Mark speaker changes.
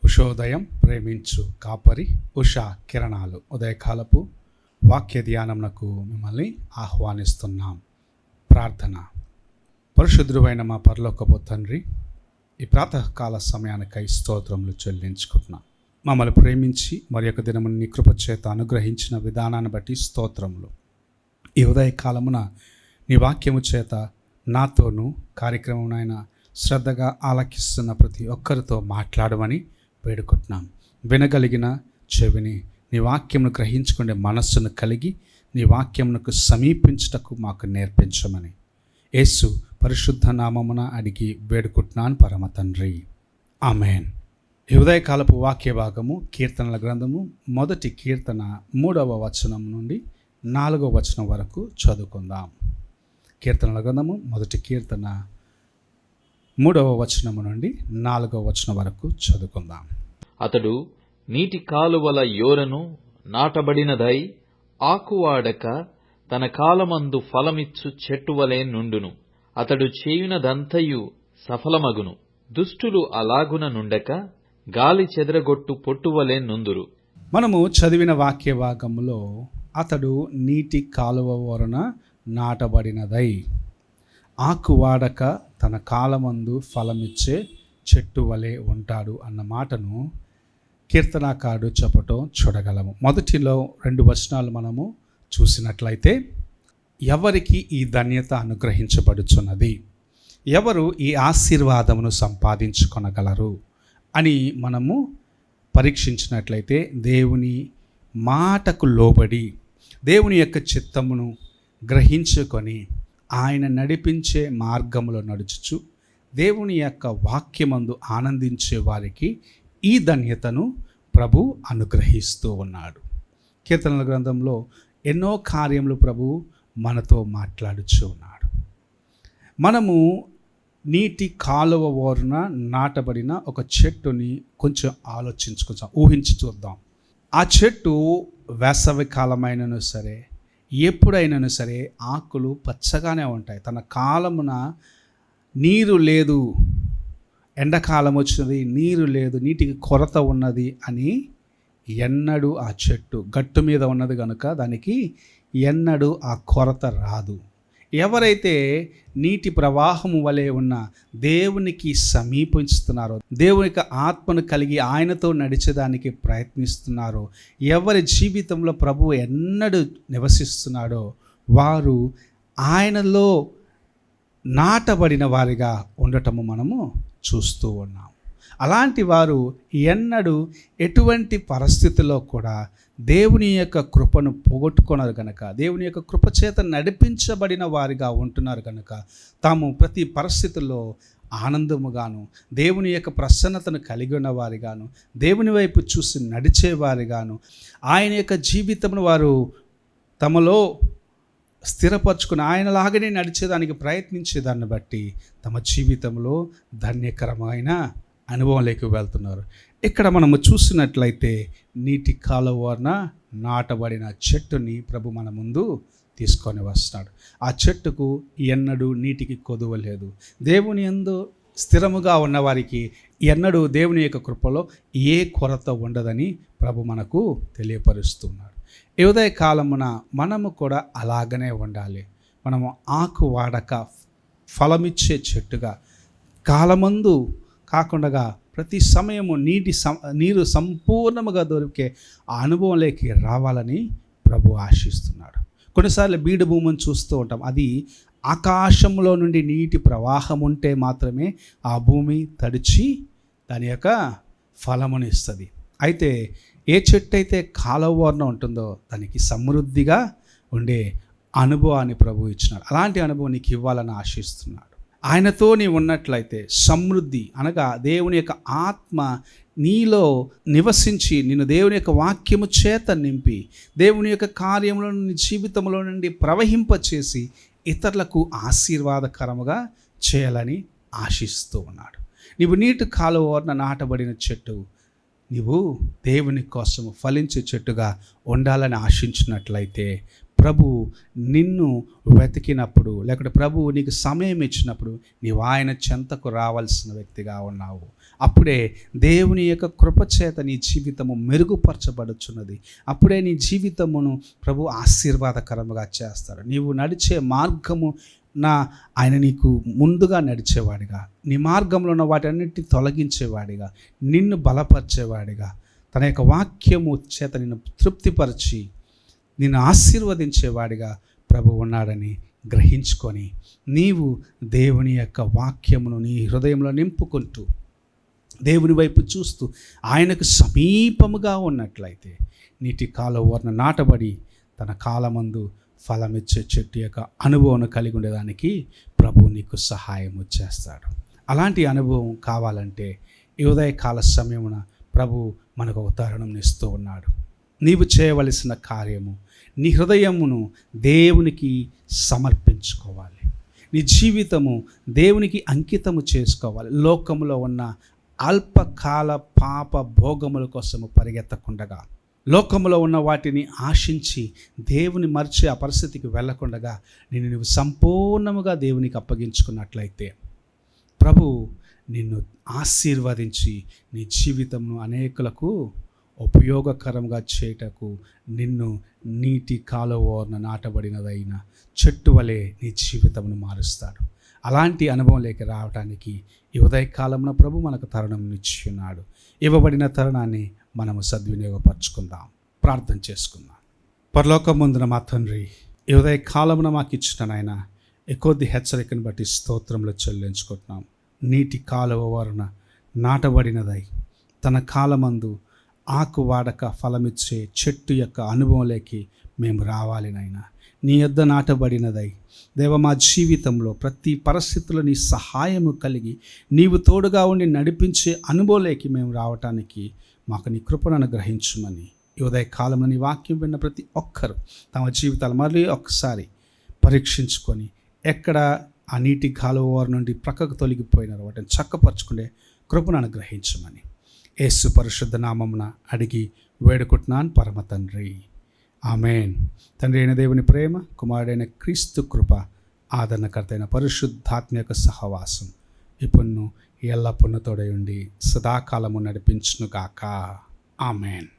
Speaker 1: ఉషోదయం ప్రేమించు కాపరి ఉషా కిరణాలు ఉదయకాలపు వాక్య ధ్యానమునకు మిమ్మల్ని ఆహ్వానిస్తున్నాం. ప్రార్థన. పరిశుద్ధుడైన మా పరలోకపు తండ్రి, ఈ ప్రాతకాల సమయానికై స్తోత్రములు చెల్లించుకుంటున్నాం. మమ్మల్ని ప్రేమించి మరి యొక్క దినమును నీ కృప చేత అనుగ్రహించిన విధానాన్ని బట్టి స్తోత్రములు. ఈ ఉదయకాలమున నీ వాక్యము చేత నాతోనూ కార్యక్రమం శ్రద్ధగా ఆలకిస్తున్న ప్రతి ఒక్కరితో మాట్లాడమని వేడుకుంటున్నాం. వినగలిగిన చెవిని, నీ వాక్యమును గ్రహించుకునే మనస్సును కలిగి నీ వాక్యమునకు సమీపించుటకు మాకు నేర్పించమని యేసు పరిశుద్ధ నామమున అడిగి వేడుకుంటున్నాను పరమ తండ్రి, ఆమెన్. ఈ ఉదయకాలపు వాక్య భాగము కీర్తనల గ్రంథము 1వ కీర్తన 3వ వచనం నుండి 4వ వచనం వరకు చదువుకుందాం. కీర్తనల గ్రంథము 1వ కీర్తన 3వ వచనము నుండి 4వ వచనం వరకు చదువుకుందాం.
Speaker 2: అతడు నీటి కాలువల యోరను నాటబడినదై ఆకువాడక తన కాలమందు ఫలమిచ్చు చెట్టువలే నుండును. అతడు చేయునదంతయు సఫలమగును. దుష్టులు అలాగున నుండక గాలి చెదరగొట్టు పొట్టువలే నుందురు.
Speaker 1: మనము చదివిన వాక్య భాగంలో అతడు నీటి కాలువ ఓరన నాటబడినదై ఆకువాడక తన కాలమందు ఫలమిచ్చే చెట్టు వలె ఉంటాడు అన్న మాటను కీర్తనాకారుడు చెప్పటం చూడగలము. మొదటిలో 2 వచనాలు మనము చూసినట్లయితే, ఎవరికి ఈ ధన్యత అనుగ్రహించబడుచున్నది, ఎవరు ఈ ఆశీర్వాదమును సంపాదించుకొనగలరు అని మనము పరీక్షించినట్లయితే, దేవుని మాటకు లోబడి దేవుని యొక్క చిత్తమును గ్రహించుకొని ఆయన నడిపించే మార్గములో నడుచుచు దేవుని యొక్క వాక్యమందు ఆనందించే వారికి ఈ ధన్యతను ప్రభు అనుగ్రహిస్తూ ఉన్నాడు. కీర్తనల గ్రంథంలో ఎన్నో కార్యములు ప్రభు మనతో మాట్లాడుచూ ఉన్నాడు. మనము నీటి కాలువ ఓరన నాటబడిన ఒక చెట్టుని కొంచెం ఆలోచించుకుందాం, ఊహించి చూద్దాం. ఆ చెట్టు వేసవి కాలమైనను సరే, ఎప్పుడైనా సరే ఆకులు పచ్చగానే ఉంటాయి. తన కాలమున నీరు లేదు, ఎండాకాలం వచ్చినది, నీరు లేదు, నీటికి కొరత ఉన్నది అని ఎన్నడూ ఆ చెట్టు గట్టు మీద ఉన్నది కనుక దానికి ఎన్నడూ ఆ కొరత రాదు. ఎవరైతే నీటి ప్రవాహము వలె ఉన్న దేవునికి సమీపిస్తున్నారో, దేవునికి ఆత్మను కలిగి ఆయనతో నడిచేదానికి ప్రయత్నిస్తున్నారో, ఎవరి జీవితంలో ప్రభు ఎన్నడూ నివసిస్తున్నాడో వారు ఆయనలో నాటబడిన వారిగా ఉండటము మనము చూస్తూ ఉన్నాం. అలాంటి వారు ఎన్నడూ ఎటువంటి పరిస్థితుల్లో కూడా దేవుని యొక్క కృపను పోగొట్టుకున్నారు కనుక, దేవుని యొక్క కృప చేత నడిపించబడిన వారిగా ఉంటున్నారు కనుక, తాము ప్రతి పరిస్థితుల్లో ఆనందముగాను దేవుని యొక్క ప్రసన్నతను కలిగి ఉన్న వారిగాను, దేవుని వైపు చూసి నడిచేవారిగాను, ఆయన యొక్క జీవితమును వారు తమలో స్థిరపరచుకుని ఆయనలాగానే నడిచేదానికి ప్రయత్నించేదాన్ని బట్టి తమ జీవితంలో ధన్యకరమైన అనుభవంలోకి వెళ్తున్నారు. ఇక్కడ మనము చూసినట్లయితే నీటి కాలువన నాటబడిన చెట్టుని ప్రభు మన ముందు తీసుకొని వస్తున్నాడు. ఆ చెట్టుకు ఎన్నడూ నీటికి కొదువ లేదు. దేవుని యందు స్థిరముగా ఉన్నవారికి ఎన్నడూ దేవుని యొక్క కృపలో ఏ కొరత ఉండదని ప్రభు మనకు తెలియపరుస్తున్నాడు. ఈ ఉదయ కాలమున మనము కూడా అలాగనే ఉండాలి. మనము ఆకు వాడక ఫలమిచ్చే చెట్టుగా, కాలమందు కాకుండా ప్రతి సమయము నీరు సంపూర్ణముగా దొరికే ఆ అనుభవంలోకి రావాలని ప్రభు ఆశిస్తున్నాడు. కొన్నిసార్లు బీడు భూమిని చూస్తూ ఉంటాం. అది ఆకాశంలో నుండి నీటి ప్రవాహం ఉంటే మాత్రమే ఆ భూమి తడిచి దాని యొక్క ఫలమును ఇస్తుంది. అయితే ఏ చెట్టు అయితే కాలువన ఉంటుందో దానికి సమృద్ధిగా ఉండే అనుభవాన్ని ప్రభు ఇచ్చినాడు. అలాంటి అనుభవం నీకు ఇవ్వాలని ఆశిస్తున్నాడు. ఆయనతో నీవు ఉన్నట్లయితే సమృద్ధి అనగా దేవుని యొక్క ఆత్మ నీలో నివసించి నిన్ను దేవుని యొక్క వాక్యము చేత నింపి దేవుని యొక్క కార్యంలో నీ జీవితంలో నుండి ప్రవహింపచేసి ఇతరులకు ఆశీర్వాదకరముగా చేయాలని ఆశిస్తూ ఉన్నాడు. నీవు నీటి కాలువన నాటబడిన చెట్టు, నీవు దేవుని కోసము ఫలించే చెట్టుగా ఉండాలని ఆశించినట్లయితే ప్రభువు నిన్ను వెతికినప్పుడు, లేకపోతే ప్రభువు నీకు సమయం ఇచ్చినప్పుడు నీవు ఆయన చెంతకు రావాల్సిన వ్యక్తిగా ఉన్నావు. అప్పుడే దేవుని యొక్క కృపచేత నీ జీవితము మెరుగుపరచబడుచున్నది. అప్పుడే నీ జీవితమును ప్రభు ఆశీర్వాదకరముగా చేస్తాడు. నీవు నడిచే మార్గము ఆయన నీకు ముందుగా నడిచేవాడిగా, నీ మార్గంలో ఉన్న వాటన్నిటిని తొలగించేవాడిగా, నిన్ను బలపరిచేవాడిగా, తన యొక్క వాక్యము చేత నిన్ను తృప్తిపరిచి నిన్ను ఆశీర్వదించేవాడిగా ప్రభు ఉన్నాడని గ్రహించుకొని నీవు దేవుని యొక్క వాక్యమును నీ హృదయంలో నింపుకుంటూ దేవుని వైపు చూస్తూ ఆయనకు సమీపముగా ఉన్నట్లయితే నీటి కాలువ నాటబడి తన కాలమందు ఫలమిచ్చే చెట్టు యొక్క అనుభవం కలిగి ఉండేదానికి ప్రభు నీకు సహాయం చేస్తాడు. అలాంటి అనుభవం కావాలంటే ఈ ఉదయకాల సమయమున ప్రభు మనకు ఒక తరుణం ఇస్తూ ఉన్నాడు. నీవు చేయవలసిన కార్యము నీ హృదయమును దేవునికి సమర్పించుకోవాలి. నీ జీవితము దేవునికి అంకితము చేసుకోవాలి. లోకములో ఉన్న అల్పకాల పాప భోగముల కోసము పరిగెత్తకుండగా, లోకములో ఉన్న వాటిని ఆశించి దేవుని మర్చి ఆ పరిస్థితికి వెళ్ళకుండగా నువ్వు సంపూర్ణముగా దేవునికి అప్పగించుకున్నట్లయితే ప్రభు నిన్ను ఆశీర్వదించి నీ జీవితంను అనేకులకు ఉపయోగకరంగా చేయటకు నిన్ను నీటి కాలువన నాటబడినదైన చెట్టు వలె నీ జీవితమును మారుస్తాడు. అలాంటి అనుభవంలోకి రావడానికి ఈ ఉదయకాలంలో ప్రభు మనకు తరుణం ఇచ్చున్నాడు. ఇవ్వబడిన తరుణాన్ని మనము సద్వినియోగపరచుకుందాం. ప్రార్థన చేసుకుందాం. పరలోకమందున మా తండ్రి, ఈ ఉదయకాలమున మాకు ఇచ్చిన నాయన ఈ కొద్ది హెచ్చరికను బట్టి స్తోత్రములు చెల్లించుకుంటున్నాం. నీటి కాలువ వలన నాటబడినదై తన కాలమందు ఆకు వాడక ఫలమిచ్చే చెట్టు యొక్క అనుభవంలోకి మేము రావాలి నాయన. నీ యొద్ద నాటబడినదై దేవ మా జీవితంలో ప్రతి పరిస్థితుల్లో నీ సహాయము కలిగి నీవు తోడుగా ఉండి నడిపించే అనుభవంలోకి మేము రావటానికి మాకు నీ కృపను అనుగ్రహించుమని ఈ ఉదయకాలంలో నీ వాక్యం విన్న ప్రతి ఒక్కరు తమ జీవితాలు మళ్ళీ ఒక్కసారి పరీక్షించుకొని ఎక్కడ ఆ నీటి కాలువ నుండి ప్రక్కకు తొలగిపోయినారో వాటిని చక్కపరచుకునే కృపను అనుగ్రహించమని యేసు పరిశుద్ధ నామమున అడిగి వేడుకుంటున్నాను పరమ తండ్రి. ఆమేన్. తండ్రి అయిన దేవుని ప్రేమ, కుమారుడైన క్రీస్తు కృప, ఆదరణకర్త అయిన పరిశుద్ధాత్మ యొక్క సహవాసం ఇప్పుడు ఎల్లప్పుడూ తోడై ఉండి సదాకాలము నడిపించునుగాక. ఆమేన్.